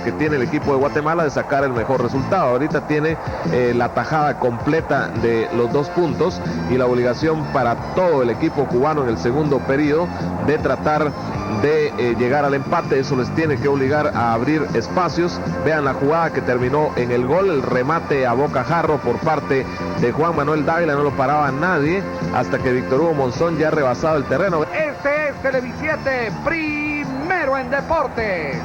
Que tiene el equipo de Guatemala de sacar el mejor resultado. Ahorita tiene la tajada completa de los 2 puntos y la obligación para todo el equipo cubano en el segundo periodo de tratar de llegar al empate. Eso les tiene que obligar a abrir espacios. Vean la jugada que terminó en el gol, el remate a bocajarro por parte de Juan Manuel Dávila, no lo paraba nadie hasta que Víctor Hugo Monzón ya ha rebasado el terreno. Este es Televisiete, primero en deporte.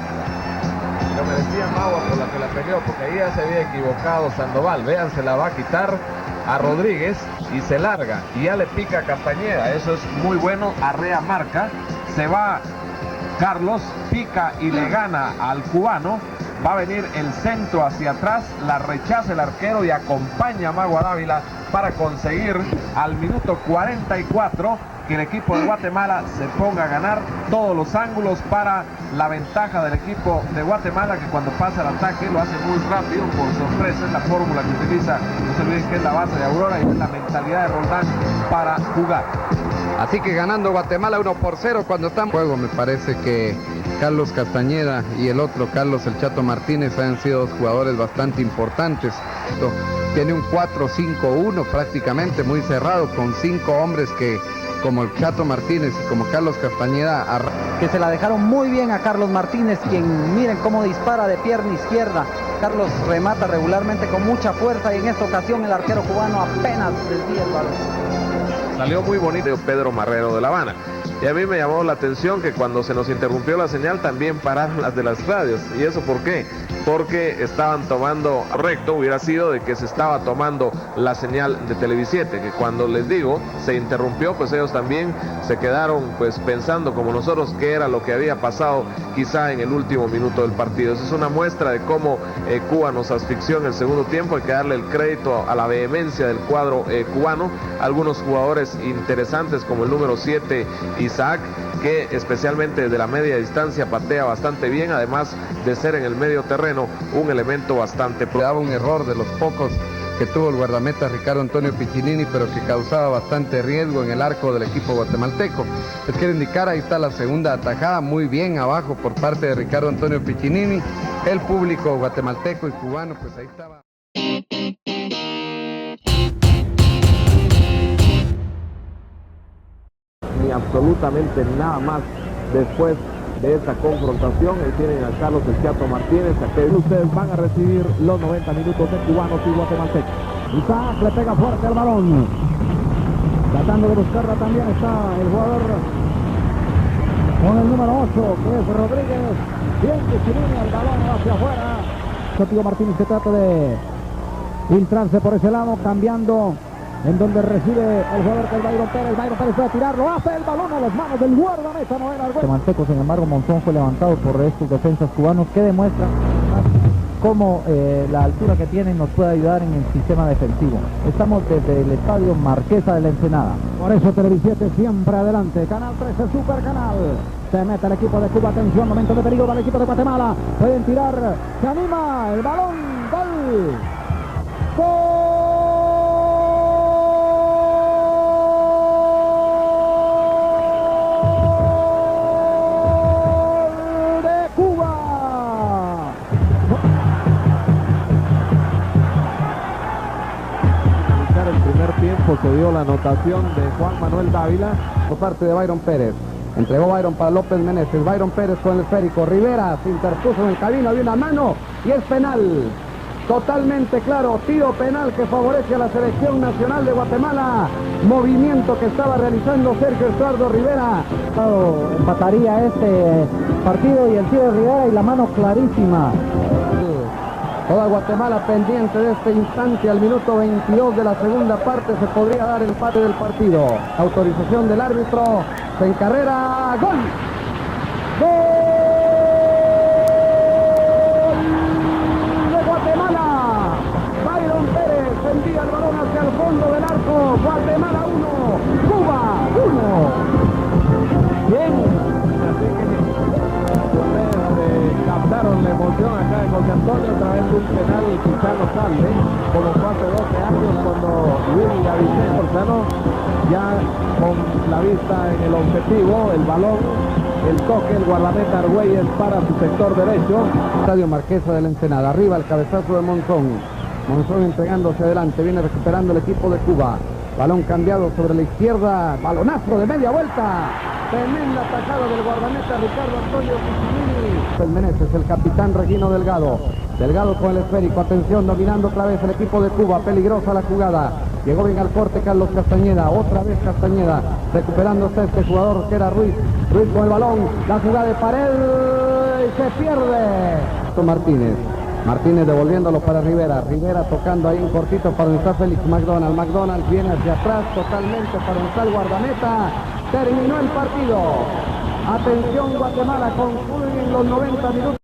Lo merecía Magua por la que la peleó, porque ahí ya se había equivocado Sandoval. Vean, se la va a quitar a Rodríguez y se larga y ya le pica a Castañeda. Eso es muy bueno. Arrea marca, se va Carlos, pica y le gana al cubano. Va a venir el centro hacia atrás, la rechaza el arquero y acompaña a Magua Dávila para conseguir al minuto 44 que el equipo de Guatemala se ponga a ganar todos los ángulos para la ventaja del equipo de Guatemala, que cuando pasa el ataque lo hace muy rápido, por sorpresa. Es la fórmula que utiliza, no se olviden que es la base de Aurora y es la mentalidad de Roldán para jugar. Así que ganando Guatemala 1-0 cuando está en juego. Me parece que Carlos Castañeda y el otro Carlos El Chato Martínez han sido 2 jugadores bastante importantes. Tiene un 4-5-1 prácticamente muy cerrado, con 5 hombres que, como el Chato Martínez y como Carlos Castañeda, que se la dejaron muy bien a Carlos Martínez, quien miren cómo dispara de pierna izquierda. Carlos remata regularmente con mucha fuerza y en esta ocasión el arquero cubano apenas desvía el balón. Salió muy bonito Pedro Marrero de La Habana. Y a mí me llamó la atención que cuando se nos interrumpió la señal también pararon las de las radios. ¿Y eso por qué? Porque estaban tomando, recto hubiera sido de que se estaba tomando la señal de Televisiete, que cuando les digo se interrumpió, pues ellos también se quedaron pues pensando como nosotros qué era lo que había pasado quizá en el último minuto del partido. Eso es una muestra de cómo Cuba nos asfixió en el segundo tiempo. Hay que darle el crédito a la vehemencia del cuadro cubano. Algunos jugadores interesantes como el número 7 Isaac, que especialmente desde la media distancia patea bastante bien, además de ser en el medio terreno un elemento bastante... Daba un error de los pocos que tuvo el guardameta Ricardo Antonio Piccinini, pero que causaba bastante riesgo en el arco del equipo guatemalteco. Les quiero indicar, ahí está la segunda atajada, muy bien abajo por parte de Ricardo Antonio Piccinini. El público guatemalteco y cubano, pues ahí estaba. Ni absolutamente nada más después de esta confrontación. Ahí tienen a Carlos El Chato Martínez. Que ustedes van a recibir los 90 minutos de cubanos y guatemaltecos. Isaac le pega fuerte al balón, tratando de buscarla. También está el jugador con el número 8, que es Rodríguez. Bien que se viene el balón hacia afuera. Tío Martínez, que trata de filtrarse por ese lado, cambiando en donde recibe el jugador que es Byron Pérez. Byron Pérez va a tirarlo, hace el balón a las manos del guardameta. No era el guatemalteco. Sin embargo, Monzón fue levantado por estos defensas cubanos, que demuestran cómo la altura que tienen nos puede ayudar en el sistema defensivo. Estamos desde el estadio Marquesa de la Ensenada. Por eso Televisiete siempre adelante. Canal 13, Super Canal. Se mete el equipo de Cuba. Atención, momento de peligro para el equipo de Guatemala. Pueden tirar, se anima el balón. Gol. ¡Gol! Tiempo se dio la anotación de Juan Manuel Dávila por parte de Byron Pérez. Entregó Byron para López Meneses. Byron Pérez con el esférico. Rivera se interpuso en el camino, había una mano y es penal. Totalmente claro, tiro penal que favorece a la selección nacional de Guatemala. Movimiento que estaba realizando Sergio Estuardo Rivera. Empataría este partido y el tiro de Rivera y la mano clarísima. Toda Guatemala pendiente de este instante. Al minuto 22 de la segunda parte se podría dar el empate del partido. Autorización del árbitro. Se encarrera. ¡Gol! ¡Gol de Guatemala! Byron Pérez envía el balón hacia el fondo del arco. Guatemala 1, Cuba 1. Bien. Antonio a través de un penal quizá no sale, como fue hace 12 años cuando Luis y Vicente Forzano, ya con la vista en el objetivo, el balón, el toque, el guardameta Argüelles para su sector derecho. Estadio Marquesa de la Ensenada, arriba el cabezazo de Monzón. Monzón entregándose adelante, viene recuperando el equipo de Cuba. Balón cambiado sobre la izquierda, balonazo de media vuelta. Tremenda atacada del guardameta Ricardo Antonio Piccinini. El Meneses, el capitán Regino Delgado. Delgado con el esférico, atención, dominando otra vez el equipo de Cuba, peligrosa la jugada. Llegó bien al corte Carlos Castañeda, otra vez Castañeda, recuperándose este jugador que era Ruiz. Ruiz con el balón, la jugada de Pared y se pierde. Martínez. Martínez devolviéndolo para Rivera. Rivera tocando ahí un cortito para donde está Félix McDonald. McDonald viene hacia atrás totalmente para donde está el guardameta. Terminó el partido. Atención Guatemala, concluyen los 90 minutos.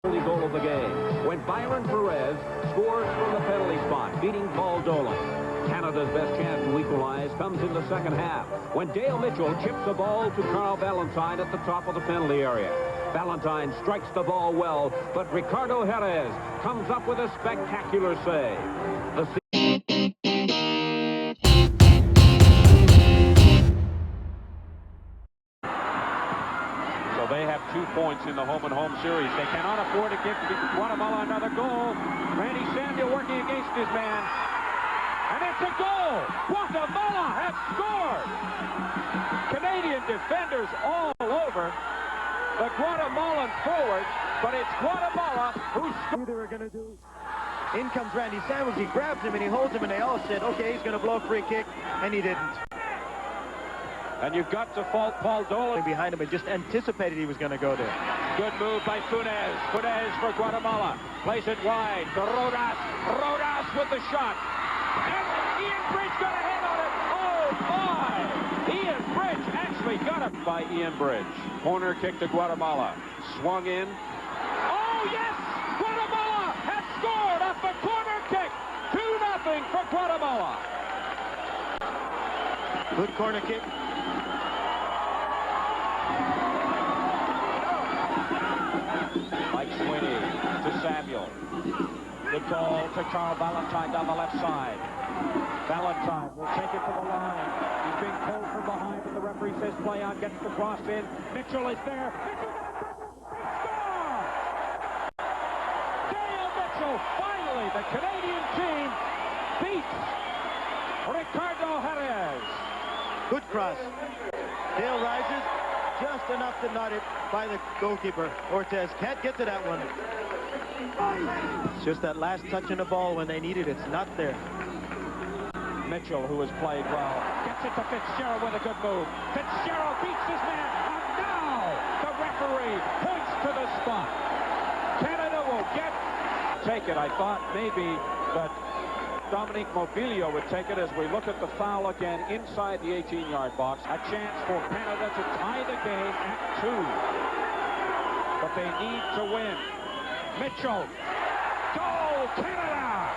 Early goal of the game when Byron Perez scores from the penalty spot, beating Paul Dolan. Canada's best chance to equalize comes in the second half when Dale Mitchell chips the ball to Carl Valentine at the top of the penalty area. Valentine strikes the ball well, but Ricardo Jerez comes up with a spectacular save. They have 2 points in the home-and-home series. They cannot afford to give Guatemala another goal. Randy Samuel working against his man. And it's a goal! Guatemala have scored! Canadian defenders all over the Guatemalan forwards, but it's Guatemala who they were going to do. In comes Randy Samuels. He grabs him and he holds him, and they all said, okay, he's going to blow a free kick, and he didn't. And you've got to fault Paul Dolan. Behind him and just anticipated he was going to go there. Good move by Funes. Funes for Guatemala. Plays it wide to Rodas. Rodas with the shot. And Ian Bridge got a hand on it. Oh, my! Ian Bridge actually got it by Ian Bridge. Corner kick to Guatemala. Swung in. Oh, yes! Guatemala has scored off a corner kick. 2-0 for Guatemala. Good corner kick. Mike Sweeney to Samuel. Good ball to Carl Valentine down the left side. Valentine will take it to the line. He's being pulled from behind, but the referee says play on, gets the cross in. Mitchell is there. Score! Dale Mitchell, finally, the Canadian team beats Ricardo Jerez. Good cross. Dale rises just enough to nod it by the goalkeeper. Ortez can't get to that one. It's just that last touch in the ball when they need it. It's not there. Mitchell, who has played well, gets it to Fitzgerald with a good move. Fitzgerald beats his man, and now the referee points to the spot. Canada will take it. I thought maybe that Dominique Mobilio would take it as we look at the foul again inside the 18-yard box. A chance for Canada to tie the game at 2. But they need to win. Mitchell. Goal, Canada!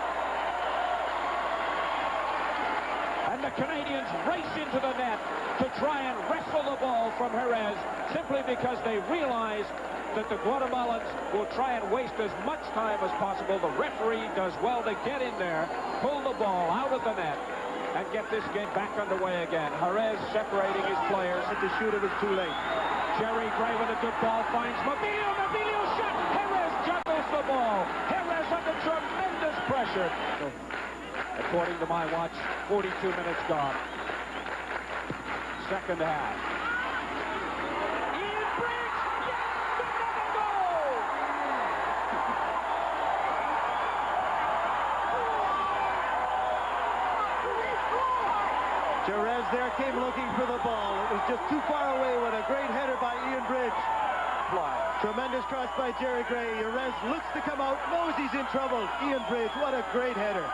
And the Canadians race into the net to try and wrestle the ball from Jerez simply because they realize that the Guatemalans will try and waste as much time as possible. The referee does well to get in there, pull the ball out of the net, and get this game back underway again. Jerez separating his players. But to shoot it was too late. Jerry Gray with a good ball finds Mobilio. Mobilio shot. Jerez juggles the ball. Jerez under tremendous pressure. According to my watch, 42 minutes gone. Second half. Ian Bridge, yes, another goal! Jerez there came looking for the ball. It was just too far away with a great header by Ian Bridge. Tremendous cross by Jerry Gray. Jerez looks to come out, knows he's in trouble. Ian Bridge, what a great header.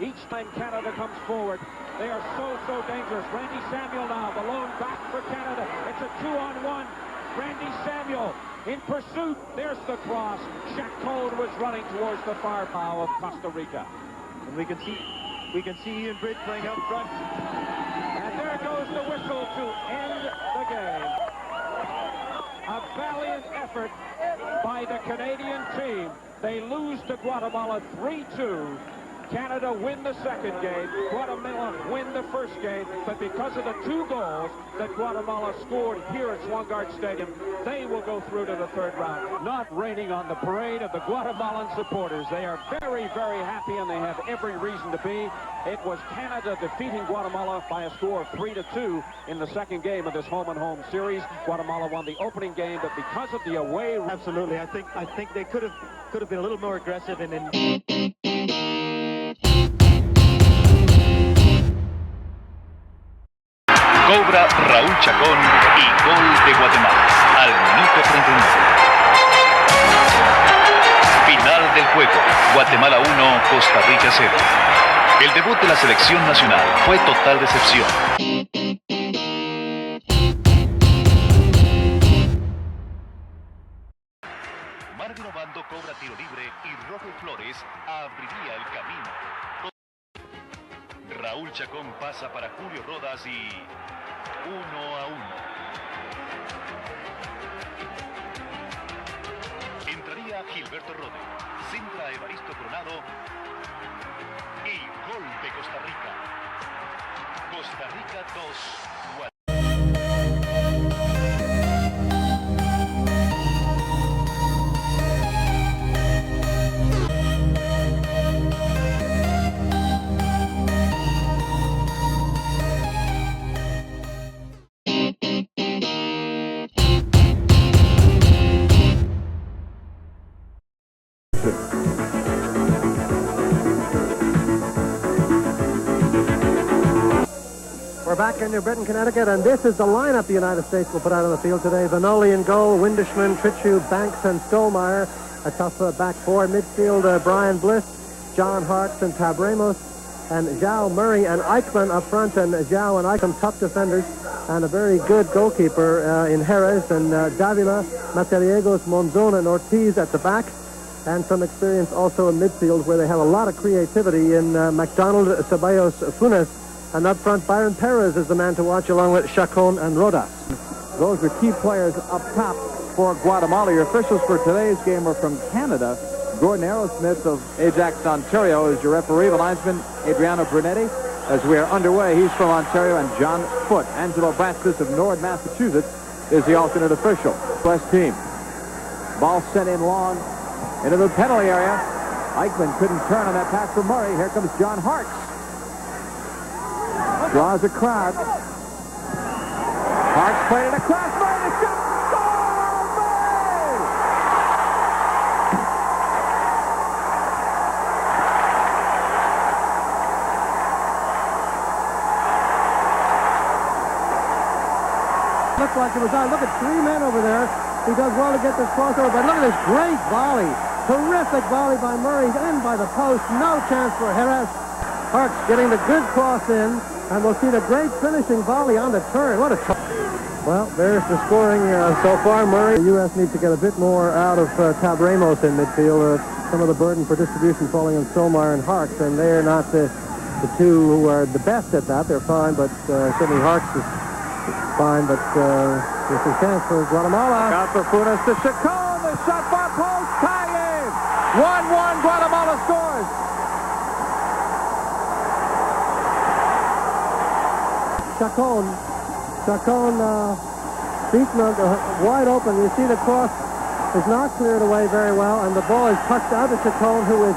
Each time Canada comes forward, they are so dangerous. Randy Samuel now, the lone back for Canada. It's a 2-on-1. Randy Samuel in pursuit. There's the cross. Jacques Cole was running towards the far bow of Costa Rica. And we can see We can see Ian Bridge playing out front. And there goes the whistle to end the game. A valiant effort by the Canadian team. They lose to Guatemala 3-2. Canada win the second game. Guatemala win the first game. But because of the 2 goals that Guatemala scored here at Swangard Stadium, they will go through to the third round. Not raining on the parade of the Guatemalan supporters. They are very, very happy, and they have every reason to be. It was Canada defeating Guatemala by a score of 3-2 in the second game of this home-and-home series. Guatemala won the opening game, but because of the away... Absolutely. I think they could have been a little more aggressive and Cobra Raúl Chacón y gol de Guatemala al minuto 39. Final del juego. Guatemala 1, Costa Rica 0. El debut de la selección nacional fue total decepción. Marvin Obando cobra tiro libre y Roger Flores abriría el camino. Raúl Chacón pasa para Julio Rodas y 1-1. Entraría Gilberto Rode, centra Evaristo Coronado y gol de Costa Rica. Costa Rica 2, We're back in New Britain, Connecticut, and this is the lineup the United States will put out on the field today. Vanoli in goal, Windishman, Trichu, Banks, and Stolmeyer. A tough back four. Midfield, Brian Bliss, John Harks, and Tabremos, and Zhao Murray and Eichmann up front, and Zhao and Eichmann tough defenders, and a very good goalkeeper in Jerez, and Davila, Matariegos, Monzon, and Ortiz at the back, and some experience also in midfield where they have a lot of creativity in McDonald, Ceballos, Funes. And up front, Byron Perez is the man to watch, along with Chacon and Rodas. Those are key players up top for Guatemala. Your officials for today's game are from Canada. Gordon Aerosmith of Ajax, Ontario is your referee. The linesman, Adriano Brunetti. As we are underway, he's from Ontario. And John Foote, Angelo Bastis of Norwood, Massachusetts, is the alternate official. West team. Ball sent in long into the penalty area. Eichmann couldn't turn on that pass for Murray. Here comes John Harks. Draws a crowd. Harks played it across. Murray to shoot. Goal! Murray! Looked like it was on. Look at 3 men over there. He does well to get this crossover, but look at this great volley. Terrific volley by Murray, in by the post. No chance for Jerez. Harks getting the good cross in. And we'll see the great finishing volley on the turn. What a... Well, there's the scoring so far. Murray. The U.S. needs to get a bit more out of Tabremos in midfield. Some of the burden for distribution falling on Stolmeyer and Harks, and they're not the two who are the best at that. They're fine, but certainly Harks is fine, but there's a chance for Guatemala. Out for Funes to Chacon. The shot far post. Tie game. 1-1. Guatemala scores. Chacon beaten wide open. You see the cross is not cleared away very well, and the ball is punched out of Chacon, who is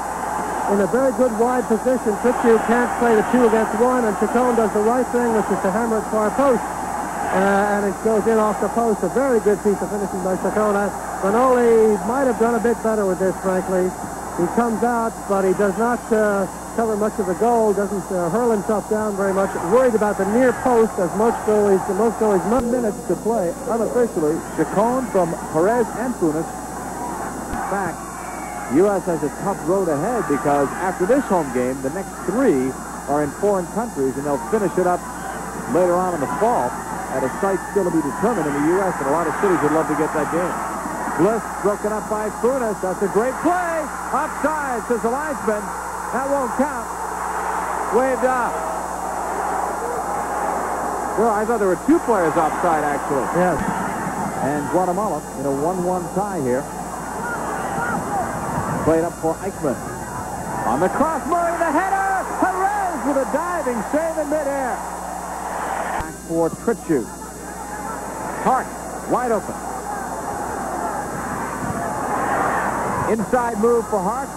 in a very good wide position. Trichu can't play the 2 against 1, and Chacon does the right thing, which is to hammer it far post, and it goes in off the post. A very good piece of finishing by Chacon. Vanoli might have done a bit better with this, frankly. He comes out, but he does not cover much of the goal, doesn't hurl himself down very much, worried about the near post, as most goalies 1 minute to play. Unofficially, Chacon from Jerez and Funes. In fact, the U.S. has a tough road ahead because after this home game, the next 3 are in foreign countries, and they'll finish it up later on in the fall at a site still to be determined in the U.S., and a lot of cities would love to get that game. Bliss broken up by Funes. That's a great play. Offside, says the linesman. That won't count. waved off. Well, I thought there were two players offside, actually. Yes. And Guatemala in a 1-1 tie here. Played up for Eichmann. On the cross, Murray, the header! Perez with a diving save in midair. Back for Tritchu. Hart, wide open. Inside move for Hart.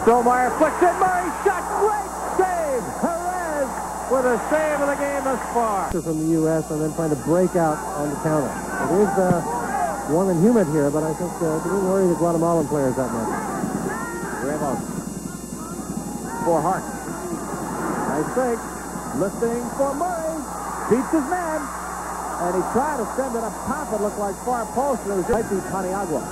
Stollmeyer flicks it, Murray shot, great save! Perez with a save of the game thus far. From the U.S. and then trying to break out on the counter. It is warm and humid here, but I think it didn't worry the Guatemalan players that much. Ramos for Hart. Nice fake. Lifting for Murray. Beats his man. And he tried to send it up top. It looked like far post. And it was might be Paniagua.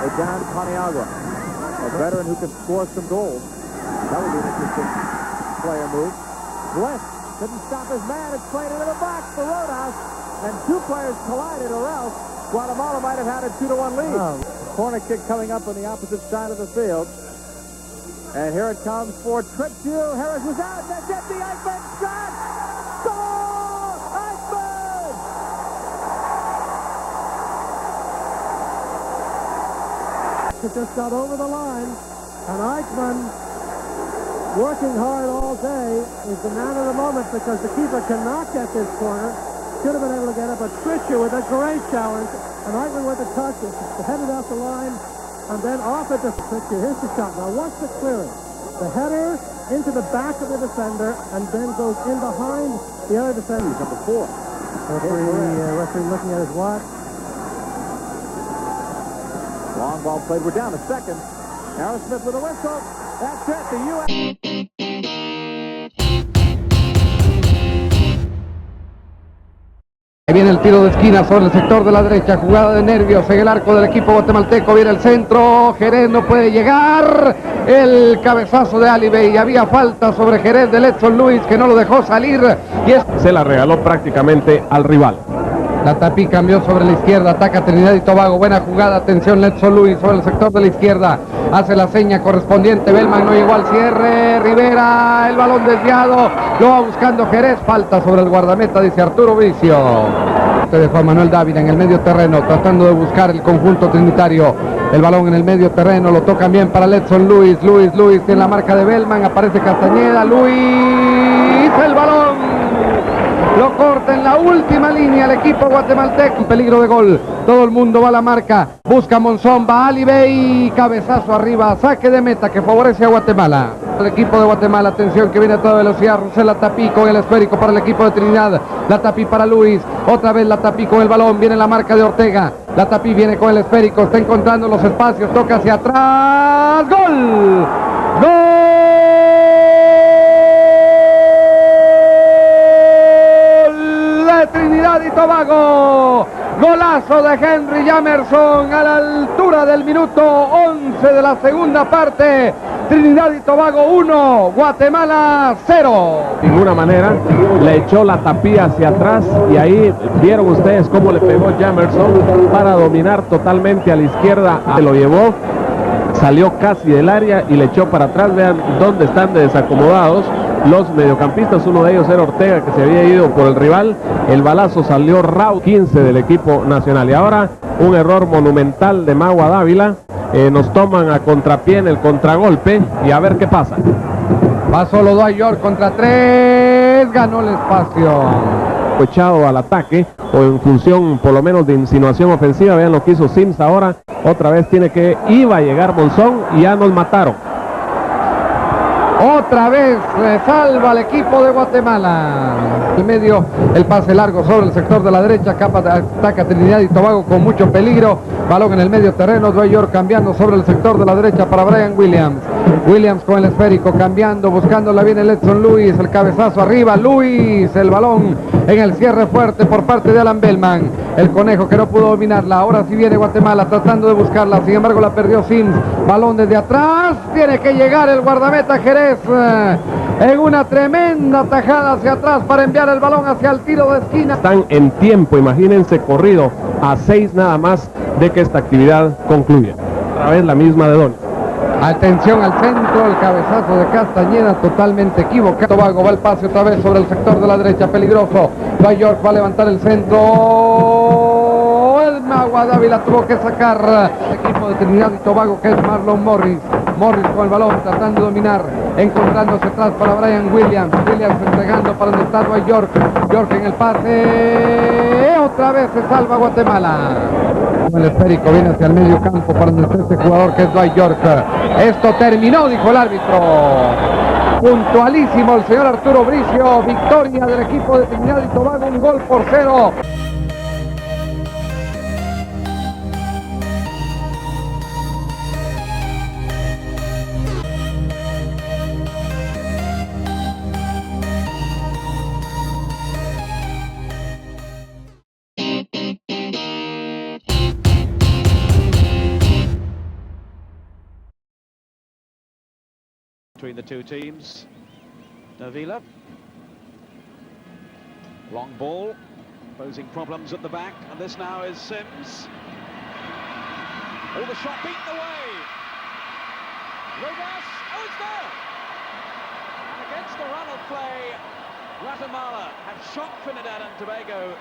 They downed Paniagua. A veteran who can score some goals. That would be an interesting player move. Bliss couldn't stop his man. It's played into the box for Rodas. And two players collided, or else Guatemala might have had a 2-1 lead. Corner kick coming up on the opposite side of the field. And here it comes for Tritchu. Harris was out. That's empty. Eichmann shot. Goal! Eichmann! It just got over the line. And Eichmann, working hard all day, is the man of the moment because the keeper cannot get this corner. Should have been able to get it, but Tritchu with a great challenge. And Eichmann with the touch, headed off the line, and then off at the Tritchu. Here's the shot. Now watch the clearance. The header into the back of the defender, and then goes in behind the other defender. He's number 4. Referee looking at his watch. Long ball played. We're down a second. Aerosmith with a whistle. That's it. The U.S. Ahí viene el tiro de esquina sobre el sector de la derecha, jugada de nervios en el arco del equipo guatemalteco, viene el centro, Jerez no puede llegar, el cabezazo de Alibey, había falta sobre Jerez de Edson Luis que no lo dejó salir y se la regaló prácticamente al rival. La Tapí cambió sobre la izquierda, ataca Trinidad y Tobago, buena jugada, atención Edson Luis sobre el sector de la izquierda, hace la seña correspondiente, Bellman no llegó al cierre, Rivera, el balón desviado, lo va buscando Jerez, falta sobre el guardameta, dice Arturo Vicio. De Juan Manuel Dávila en el medio terreno, tratando de buscar el conjunto trinitario, el balón en el medio terreno, lo tocan bien para Edson Luis, Luis tiene la marca de Bellman, aparece Castañeda, Luis, el balón. Lo corta en la última línea el equipo guatemalteco. Un peligro de gol. Todo el mundo va a la marca. Busca Monzón, va Alibey. Cabezazo arriba. Saque de meta que favorece a Guatemala. El equipo de Guatemala. Atención que viene a toda velocidad. Rosel la Tapí con el esférico para el equipo de Trinidad. La Tapí para Luis. Otra vez la Tapí con el balón. Viene la marca de Ortega. La Tapí viene con el esférico. Está encontrando los espacios. Toca hacia atrás. ¡Gol! ¡Gol! Trinidad y Tobago, golazo de Henry Jamerson a la altura del minuto 11 de la segunda parte. Trinidad y Tobago 1, Guatemala 0. De ninguna manera le echó la Tapía hacia atrás y ahí vieron ustedes cómo le pegó Jamerson para dominar totalmente a la izquierda. Lo llevó, salió casi del área y le echó para atrás. Vean dónde están desacomodados los mediocampistas, uno de ellos era Ortega que se había ido por el rival, el balazo salió Raúl 15 del equipo nacional y ahora un error monumental de Magua Dávila, nos toman a contrapié en el contragolpe y a ver qué pasa. Va solo Dwight York contra 3, ganó el espacio. Echado al ataque o en función por lo menos de insinuación ofensiva, vean lo que hizo Sims ahora, otra vez iba a llegar Monzón y ya nos mataron. Otra vez salva al equipo de Guatemala. El medio, el pase largo sobre el sector de la derecha, ataca Trinidad y Tobago con mucho peligro. Balón en el medio terreno, Dwight York cambiando sobre el sector de la derecha para Brian Williams. Williams con el esférico cambiando, buscándola bien el Edson Luis, el cabezazo arriba, Luis, el balón en el cierre fuerte por parte de Alan Bellman. El conejo que no pudo dominarla, ahora sí viene Guatemala tratando de buscarla, sin embargo la perdió Sims. Balón desde atrás, tiene que llegar el guardameta Jerez en una tremenda tajada hacia atrás para enviar el balón hacia el tiro de esquina. Están en tiempo, imagínense, corrido a 6 nada más de que esta actividad concluya. Otra vez la misma de Don. Atención al centro, el cabezazo de Castañeda totalmente equivocado. Tobago va el pase otra vez sobre el sector de la derecha, peligroso. Nueva York va a levantar el centro. El Magua Dávila tuvo que sacar el equipo de Trinidad y Tobago, que es Marlon Morris. Morris con el balón tratando de dominar, encontrándose atrás para Brian Williams. Williams entregando para donde está Nueva York. York en el pase. Otra vez se salva Guatemala. El esférico viene hacia el medio campo para donde está este jugador que es Dwight York. Esto terminó, dijo el árbitro. Puntualísimo el señor Arturo Bricio. Victoria del equipo de Trinidad y Tobago, 1-0. Between the two teams. Davila. Long ball, posing problems at the back, and this now is Sims. Oh, the shot beaten away. Rodas, oh, it's there. And against the run of play, Guatemala have shocked Trinidad and Tobago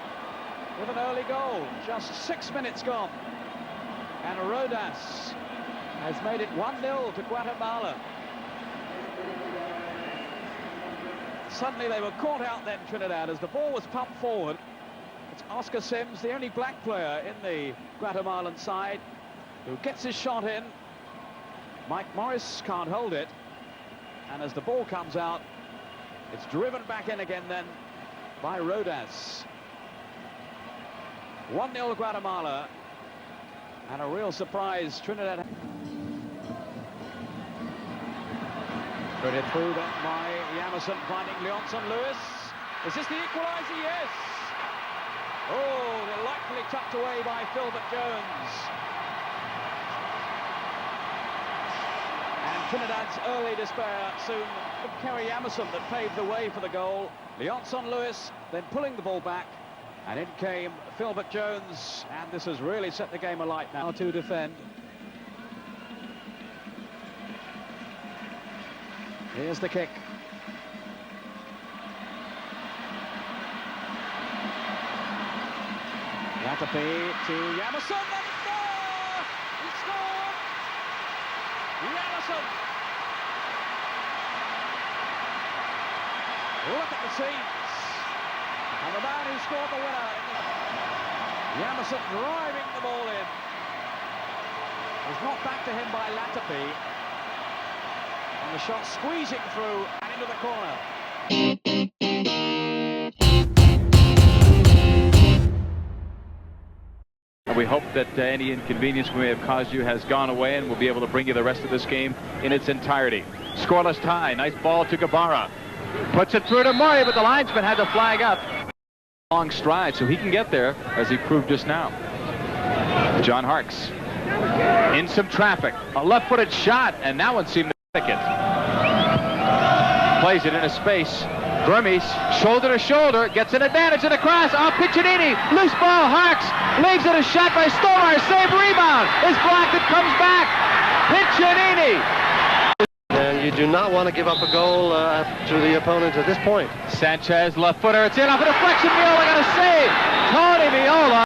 with an early goal. Just 6 minutes gone. And Rodas has made it 1-0 to Guatemala. Suddenly they were caught out then, Trinidad, as the ball was pumped forward. It's Oscar Sims, the only black player in the Guatemalan side, who gets his shot in. Mike Morris can't hold it. And as the ball comes out, it's driven back in again then by Rodas. 1-0 Guatemala. And a real surprise, Trinidad. Put it through then by Yamerson, finding Leonson Lewis. Is this the equaliser? Yes. Oh, delightfully tucked away by Philbert Jones. And Trinidad's early despair soon. Kerry Yamerson that paved the way for the goal. Leonson Lewis then pulling the ball back. And in came Philbert Jones. And this has really set the game alight now to defend. Here's the kick. Latapi to Yamerson, and he scored! Yamerson! Look at the scenes. And the man who scored the winner. Yamerson driving the ball in. Was knocked back to him by Latapi. And the shot squeezing through and into the corner. We hope that any inconvenience we may have caused you has gone away, and we'll be able to bring you the rest of this game in its entirety. Scoreless tie. Nice ball to Guevara. Puts it through to Murray, but the linesman had the flag up. Long stride, so he can get there, as he proved just now. John Harkes. In some traffic. A left-footed shot, and that one seemed to pick it. Plays it into space. Vermes, shoulder to shoulder, gets an advantage of the cross. Oh, Piccinini, loose ball, Harkes, leaves it a shot by Stormare, save rebound, is blocked, it comes back. Piccinini. And you do not want to give up a goal to the opponent at this point. Sanchez, left footer, it's in off a deflection, Meola got a save. Tony Meola.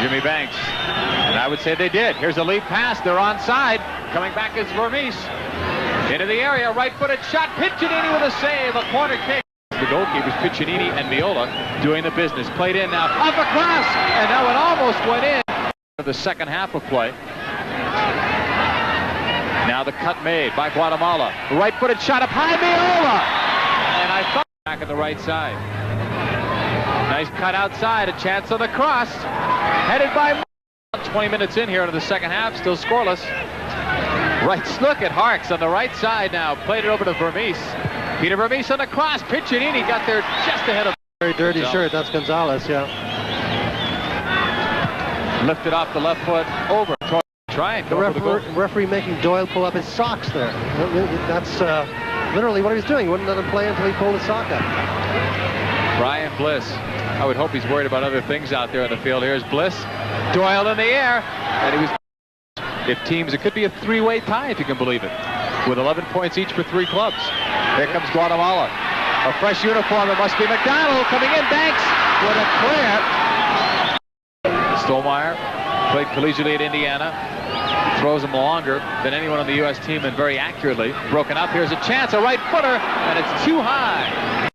Jimmy Banks. And I would say they did. Here's a lead pass, they're onside. Coming back is Vermes. Into the area, right-footed shot, Piccinini with a save, a corner kick. The goalkeepers, Piccinini and Meola, doing the business. Played in now, off a cross, and now it almost went in. The second half of play. Now the cut made by Guatemala. Right-footed shot up high, Meola! And I thought back at the right side. Nice cut outside, a chance on the cross. Headed by 20 minutes in here into the second half, still scoreless. Right look at Harkes on the right side now. Played it over to Vermes. Peter Vermes on the cross. Piccinini got there just ahead of. Very dirty shirt. That's Gonzalez, yeah. Lifted off the left foot over. Trying. The referee making Doyle pull up his socks there. That's literally what he was doing. He wouldn't let him play until he pulled his sock up. Brian Bliss. I would hope he's worried about other things out there in the field. Here's Bliss. Doyle in the air. And he was if teams, it could be a three-way tie if you can believe it, with 11 points each for 3 clubs. Here comes Guatemala. A fresh uniform. It must be McDonald coming in. Banks with a clear. Stolmeyer played collegiately at Indiana. Throws him longer than anyone on the U.S. team and very accurately. Broken up. Here's a chance. A right footer, and it's too high.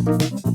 Thank you.